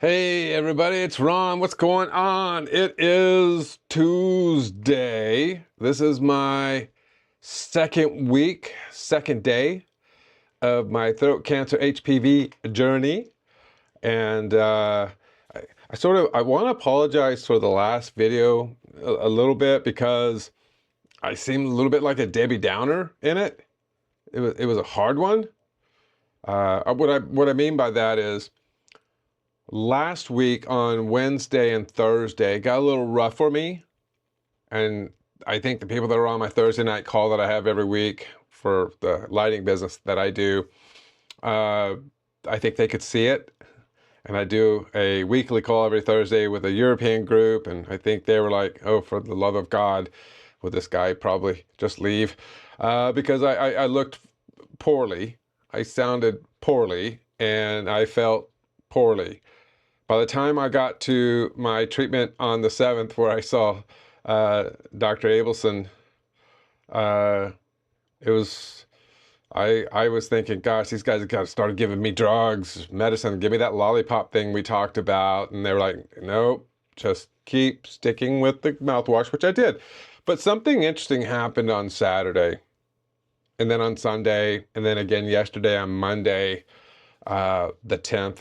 Hey everybody, it's Ron. What's going on? It is Tuesday. This is my second day of my throat cancer HPV journey. And I want to apologize for the last video a little bit because I seemed a little bit like a Debbie Downer in it. It was a hard one. What I mean by that is, last week on Wednesday and Thursday got a little rough for me, and I think the people that are on my Thursday night call that I have every week for the lighting business that I do, I think they could see it. And I do a weekly call every Thursday with a European group, and I think they were like, oh, for the love of God, will this guy probably just leave? Because I looked poorly, I sounded poorly, and I felt poorly. By the time I got to my treatment on the 7th, where I saw Dr. Abelson, it was, I was thinking, gosh, these guys have got to start giving me drugs, medicine, give me that lollipop thing we talked about. And they were like, nope, just keep sticking with the mouthwash, which I did. But something interesting happened on Saturday, and then on Sunday, and then again yesterday on Monday, the 10th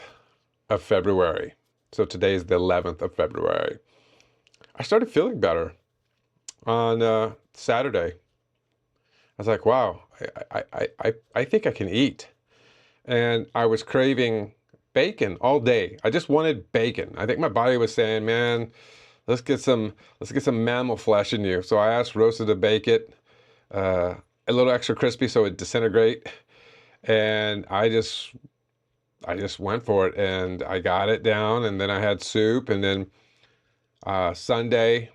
of February. So today is the 11th of February. I started feeling better on Saturday. I was like, wow, I think I can eat. And I was craving bacon all day. I just wanted bacon. I think my body was saying, man, let's get some mammal flesh in you. So I asked Rosa to bake it a little extra crispy so it'd disintegrate. And I just went for it, and I got it down, and then I had soup. And then Sunday,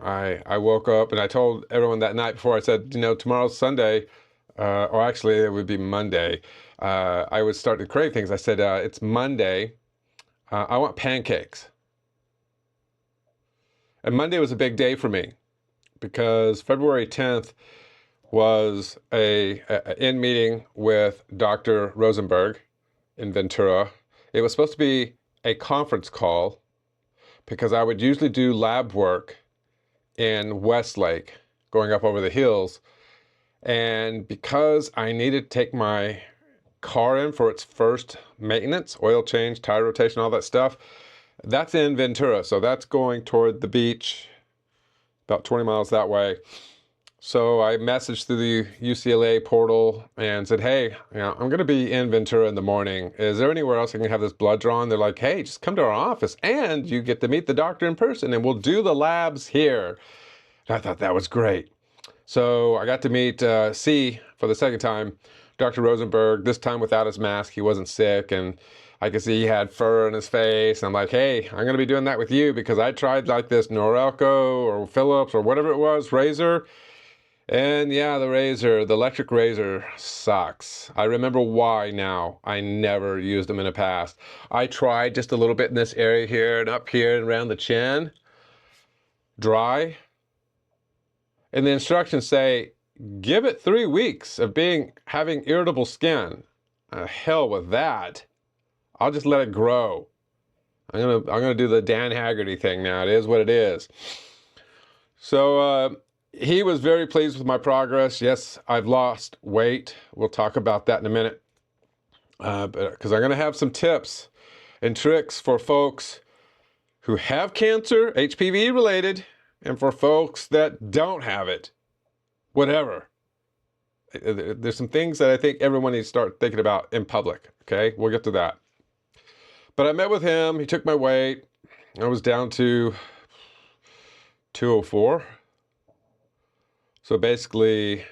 I woke up and I told everyone that night before, I said, you know, tomorrow's Sunday, or actually it would be Monday. I was starting to crave things. I said, it's Monday. I want pancakes. And Monday was a big day for me because February 10th was a in meeting with Dr. Rosenberg in Ventura. It was supposed to be a conference call because I would usually do lab work in Westlake, going up over the hills. And because I needed to take my car in for its first maintenance, oil change, tire rotation, all that stuff, that's in Ventura. So that's going toward the beach, about 20 miles that way. So I messaged through the UCLA portal and said, hey, you know, I'm going to be in Ventura in the morning. Is there anywhere else I can have this blood drawn? They're like, hey, just come to our office and you get to meet the doctor in person and we'll do the labs here. And I thought that was great. So I got to meet C for the second time, Dr. Rosenberg, this time without his mask. He wasn't sick, and I could see he had fur on his face. And I'm like, hey, I'm going to be doing that with you because I tried like this Norelco or Philips or whatever it was, razor. And yeah, the electric razor sucks. I remember why now. I never used them in the past. I tried just a little bit in this area here and up here and around the chin. Dry. And the instructions say, give it 3 weeks of having irritable skin. Hell with that. I'll just let it grow. I'm gonna do the Dan Haggerty thing now. It is what it is. So he was very pleased with my progress. Yes, I've lost weight. We'll talk about that in a minute. Because I'm going to have some tips and tricks for folks who have cancer, HPV related, and for folks that don't have it, whatever. There's some things that I think everyone needs to start thinking about in public, okay? We'll get to that. But I met with him. He took my weight. I was down to 204. So basically,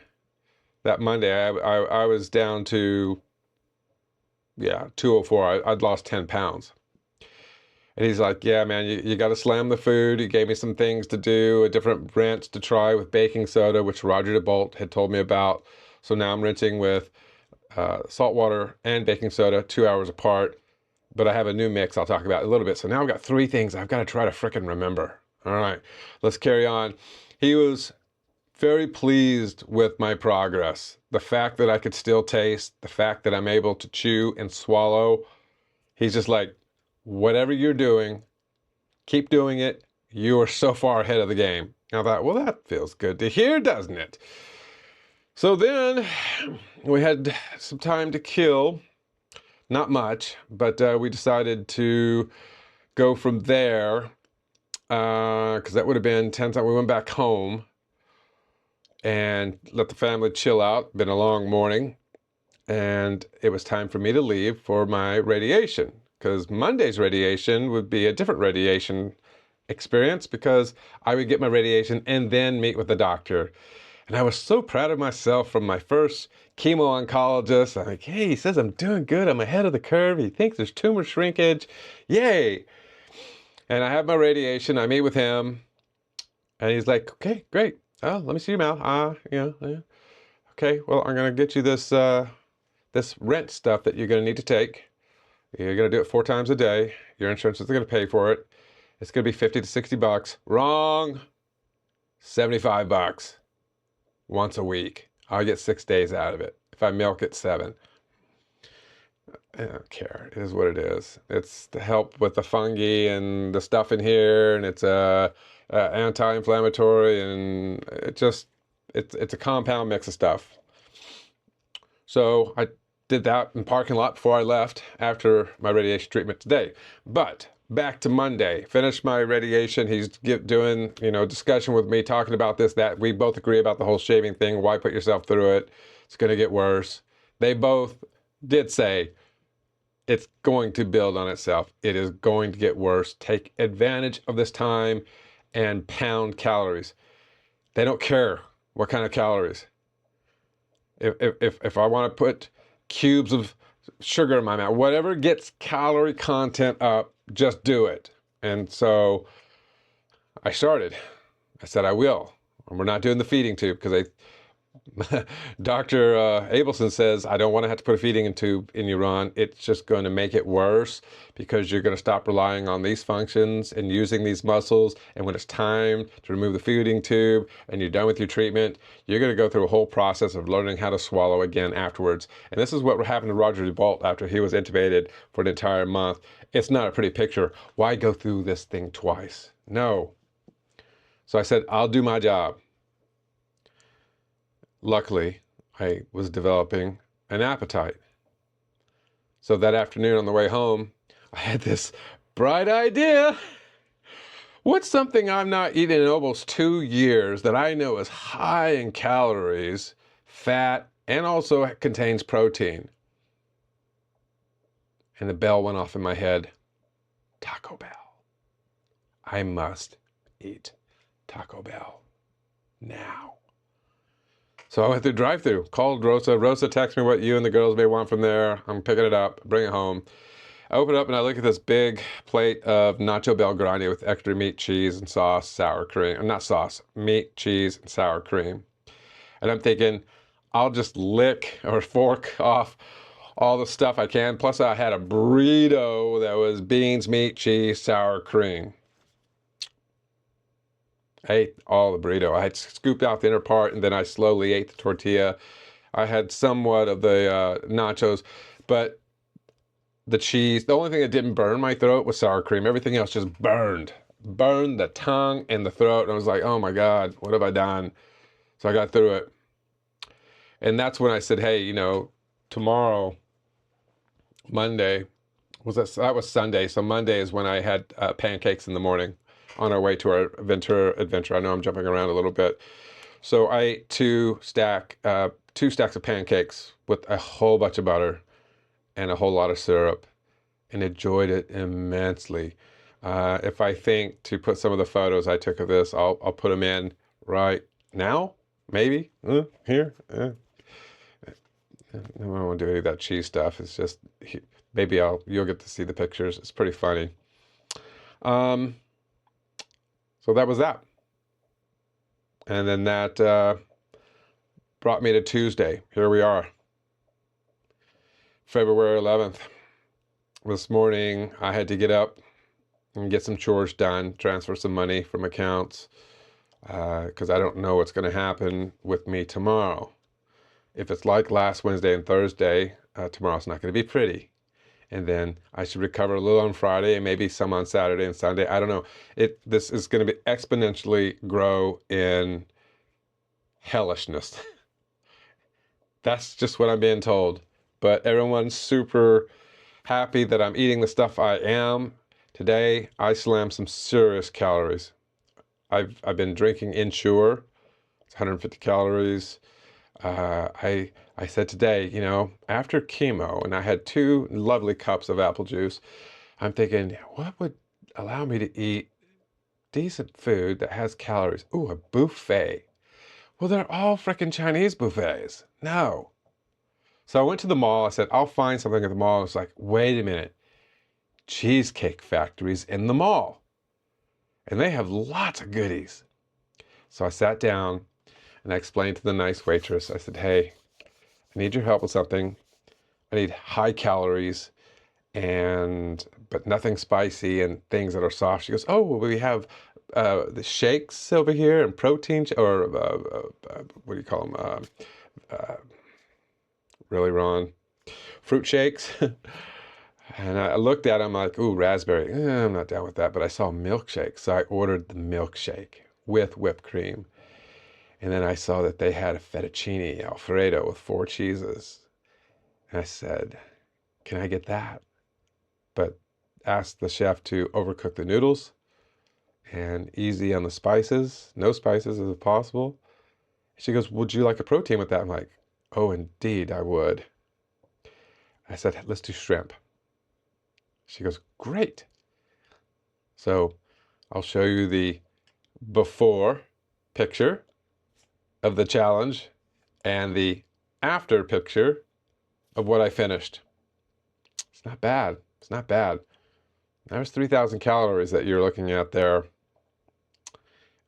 that Monday, I was down to, 204. I'd lost 10 pounds. And he's like, yeah, man, you got to slam the food. He gave me some things to do, a different rinse to try with baking soda, which Roger DeBolt had told me about. So now I'm rinsing with salt water and baking soda 2 hours apart. But I have a new mix I'll talk about in a little bit. So now I've got 3 things I've got to try to frickin' remember. All right, let's carry on. He was very pleased with my progress. The fact that I could still taste, the fact that I'm able to chew and swallow. He's just like, whatever you're doing, keep doing it. You are so far ahead of the game. I thought, well, that feels good to hear, doesn't it? So then we had some time to kill. Not much, but we decided to go from there because that would have been 10 times. We went back home and let the family chill out. Been a long morning. And it was time for me to leave for my radiation, because Monday's radiation would be a different radiation experience because I would get my radiation and then meet with the doctor. And I was so proud of myself from my first chemo oncologist. I'm like, hey, he says I'm doing good. I'm ahead of the curve. He thinks there's tumor shrinkage. Yay. And I have my radiation. I meet with him. And he's like, okay, great. Oh, let me see your mouth. Yeah. Okay, well, I'm going to get you this this rent stuff that you're going to need to take. You're going to do it 4 times a day. Your insurance is going to pay for it. It's going to be 50 to 60 bucks. Wrong. 75 bucks once a week. I'll get 6 days out of it. If I milk it, 7. I don't care. It is what it is. It's to help with the fungi and the stuff in here, and it's anti-inflammatory, and it's a compound mix of stuff. So I did that in parking lot before I left after my radiation treatment today. But back to Monday, finished my radiation. He's doing, discussion with me, talking about this, that. We both agree about the whole shaving thing. Why put yourself through it? It's going to get worse. They both did say it's going to build on itself. It is going to get worse. Take advantage of this time and pound calories. They don't care what kind of calories. If I want to put cubes of sugar in my mouth, whatever gets calorie content up, just do it. And so I started. I said I will. And we're not doing the feeding tube because Dr. Abelson says I don't want to have to put a feeding tube in you, Ron. It's just going to make it worse because you're going to stop relying on these functions and using these muscles. And when it's time to remove the feeding tube and you're done with your treatment, you're going to go through a whole process of learning how to swallow again afterwards. And this is what happened to Roger DeBolt after he was intubated for an entire month. It's not a pretty picture. Why go through this thing twice? No. So I said, I'll do my job. Luckily, I was developing an appetite. So that afternoon on the way home, I had this bright idea. What's something I've not eaten in almost 2 years that I know is high in calories, fat, and also contains protein? And the bell went off in my head. Taco Bell. I must eat Taco Bell now. So I went through drive-thru, called Rosa. Rosa texted me what you and the girls may want from there. I'm picking it up, bring it home. I open it up and I look at this big plate of Nacho Bel Grande with extra meat, cheese, and sauce, sour cream. Not sauce, meat, cheese, and sour cream. And I'm thinking, I'll just lick or fork off all the stuff I can. Plus I had a burrito that was beans, meat, cheese, sour cream. I ate all the burrito. I had scooped out the inner part and then I slowly ate the tortilla. I had somewhat of the nachos, but the cheese, the only thing that didn't burn my throat was sour cream. Everything else just burned the tongue and the throat. And I was like, oh my God, what have I done? So I got through it. And that's when I said, hey, tomorrow, Monday, that was Sunday. So Monday is when I had pancakes in the morning on our way to our Ventura adventure. I know I'm jumping around a little bit. So I ate 2 stacks of pancakes with a whole bunch of butter and a whole lot of syrup and enjoyed it immensely. If I think to put some of the photos I took of this, I'll put them in right now, maybe, here. I don't want to do any of that cheese stuff. It's just, maybe you'll get to see the pictures. It's pretty funny. So that was that. And then that brought me to Tuesday. Here we are. February 11th. This morning, I had to get up and get some chores done, transfer some money from accounts, because I don't know what's going to happen with me tomorrow. If it's like last Wednesday and Thursday, tomorrow's not going to be pretty. And then I should recover a little on Friday and maybe some on Saturday and Sunday. I don't know. This is going to be exponentially grow in hellishness. That's just what I'm being told. But everyone's super happy that I'm eating the stuff I am. Today, I slammed some serious calories. I've been drinking Ensure. It's 150 calories. I said today, you know, after chemo, and I had 2 lovely cups of apple juice, I'm thinking, what would allow me to eat decent food that has calories? Ooh, a buffet. Well, they're all frickin' Chinese buffets. No. So I went to the mall. I said, I'll find something at the mall. It's like, wait a minute. Cheesecake Factory's in the mall. And they have lots of goodies. So I sat down and I explained to the nice waitress, I said, hey, I need your help with something. I need high calories but nothing spicy and things that are soft. She goes, oh, well, we have the shakes over here and protein, what do you call them? Really, Ron? Fruit shakes. And I looked at them like, ooh, raspberry. I'm not down with that. But I saw milkshake. So I ordered the milkshake with whipped cream. And then I saw that they had a fettuccine Alfredo with 4 cheeses. And I said, can I get that? But asked the chef to overcook the noodles and easy on the spices. No spices if possible. She goes, would you like a protein with that? I'm like, oh, indeed, I would. I said, let's do shrimp. She goes, great. So I'll show you the before picture of the challenge and the after picture of what I finished. It's not bad. It's not bad. There's 3,000 calories that you're looking at there.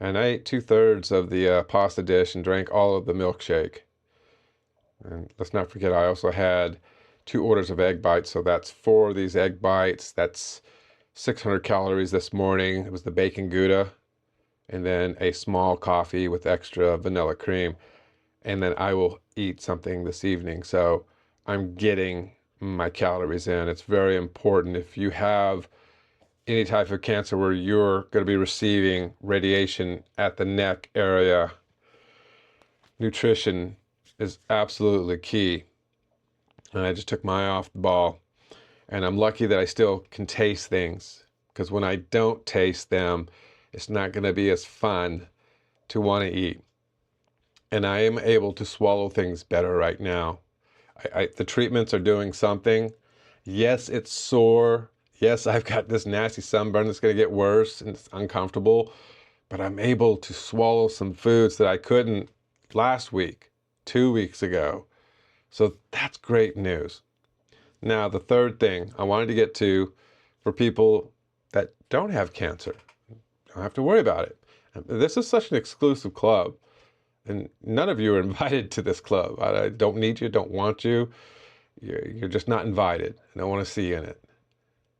And I ate 2/3 of the pasta dish and drank all of the milkshake. And let's not forget, I also had 2 orders of egg bites. So that's 4 of these egg bites. That's 600 calories this morning. It was the bacon Gouda. And then a small coffee with extra vanilla cream. And then I will eat something this evening. So I'm getting my calories in. It's very important. If you have any type of cancer where you're going to be receiving radiation at the neck area, nutrition is absolutely key. And I just took my eye off the ball. And I'm lucky that I still can taste things, because when I don't taste them, it's not going to be as fun to want to eat. And I am able to swallow things better right now. The treatments are doing something. Yes, it's sore. Yes, I've got this nasty sunburn that's going to get worse and it's uncomfortable. But I'm able to swallow some foods that I couldn't last week, 2 weeks ago. So that's great news. Now, the third thing I wanted to get to for people that don't have cancer, don't have to worry about it. This is such an exclusive club. And none of you are invited to this club. I don't need you, don't want you. You're just not invited. I don't want to see you in it.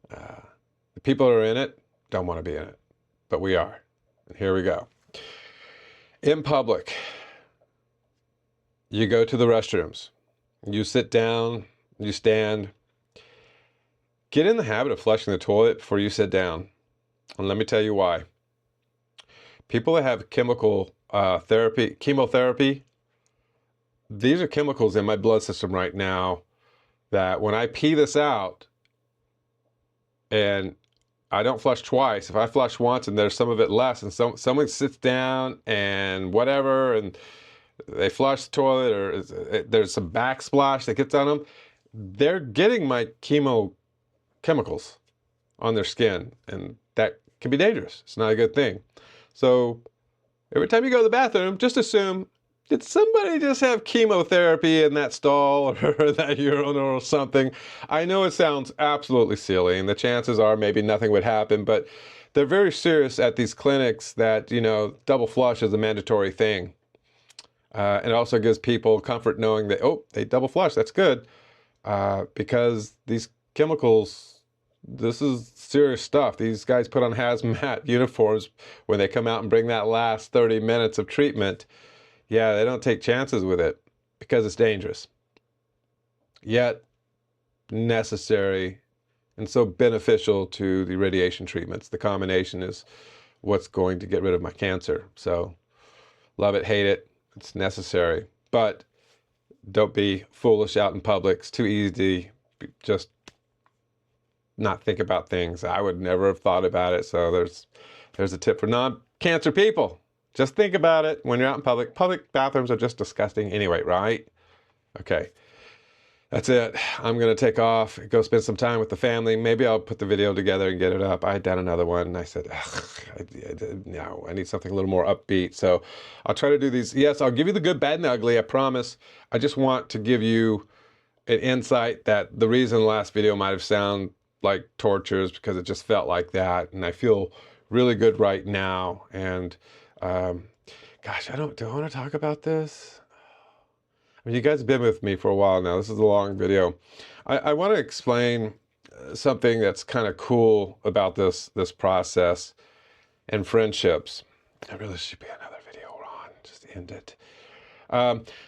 The people that are in it don't want to be in it. But we are. And here we go. In public, you go to the restrooms. You sit down, you stand. Get in the habit of flushing the toilet before you sit down. And let me tell you why. People that have chemotherapy, these are chemicals in my blood system right now that when I pee this out, and I don't flush twice, if I flush once and there's some of it less, and someone sits down and whatever, and they flush the toilet, or there's some backsplash that gets on them, they're getting my chemicals on their skin, and that can be dangerous. It's not a good thing. So every time you go to the bathroom, just assume, did somebody just have chemotherapy in that stall or that urinal or something? I know it sounds absolutely silly, and the chances are maybe nothing would happen, but they're very serious at these clinics that, you know, double flush is a mandatory thing. And it also gives people comfort knowing that, oh, they double flush, that's good. Because these chemicals, this is serious stuff. These guys put on hazmat uniforms when they come out and bring that last 30 minutes of treatment. Yeah, they don't take chances with it because it's dangerous. Yet necessary and so beneficial to the radiation treatments. The combination is what's going to get rid of my cancer. So love it, hate it, it's necessary. But don't be foolish out in public. It's too easy to just not think about things. I would never have thought about it. So there's a tip for non-cancer people. Just think about it when you're out in public. Public bathrooms are just disgusting anyway, right? Okay. That's it. I'm going to take off, go spend some time with the family. Maybe I'll put the video together and get it up. I had done another one and I said, no, I need something a little more upbeat. So I'll try to do these. Yes, I'll give you the good, bad, and ugly. I promise. I just want to give you an insight that the reason the last video might have sounded like torture is because it just felt like that. And I feel really good right now. And gosh, do I want to talk about this? I mean, you guys have been with me for a while now. This is a long video. I want to explain something that's kind of cool about this process and friendships. There really should be another video, Ron. Just end it.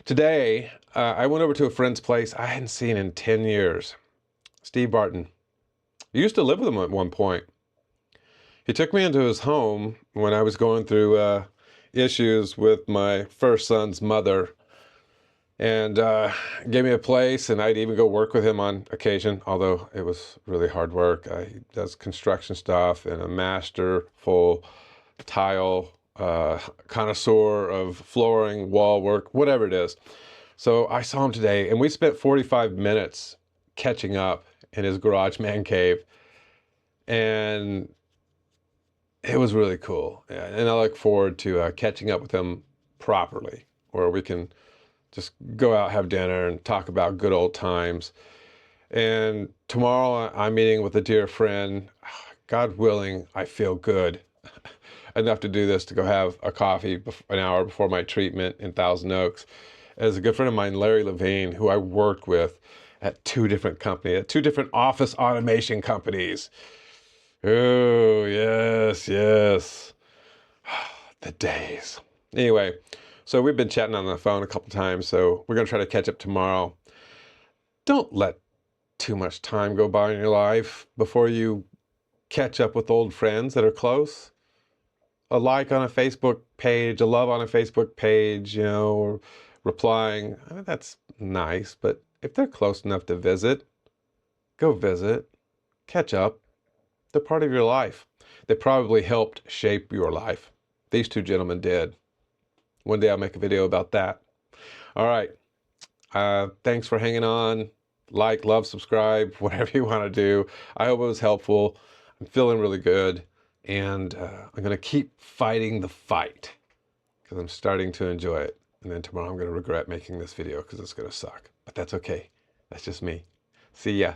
Today, I went over to a friend's place I hadn't seen in 10 years. Steve Barton. I used to live with him at one point. He took me into his home when I was going through issues with my first son's mother, and gave me a place, and I'd even go work with him on occasion, although it was really hard work. He does construction stuff and a masterful tile connoisseur of flooring, wall work, whatever it is. So I saw him today, and we spent 45 minutes catching up in his garage man cave, and it was really cool. And I look forward to catching up with him properly, where we can just go out, have dinner, and talk about good old times. And tomorrow I'm meeting with a dear friend. God willing, I feel good enough to do this, to go have a coffee an hour before my treatment in Thousand Oaks. As a good friend of mine, Larry Levine, who I worked with at two different companies, at two different office automation companies. Oh, yes, yes. The days. Anyway, so we've been chatting on the phone a couple times, so we're going to try to catch up tomorrow. Don't let too much time go by in your life before you catch up with old friends that are close. A like on a Facebook page, a love on a Facebook page, or replying. I mean, that's nice, but if they're close enough to visit, go visit, catch up. They're part of your life. They probably helped shape your life. These two gentlemen did. One day I'll make a video about that. All right. Thanks for hanging on. Like, love, subscribe, whatever you want to do. I hope it was helpful. I'm feeling really good. And I'm going to keep fighting the fight because I'm starting to enjoy it. And then tomorrow I'm going to regret making this video because it's going to suck. But that's okay. That's just me. See ya.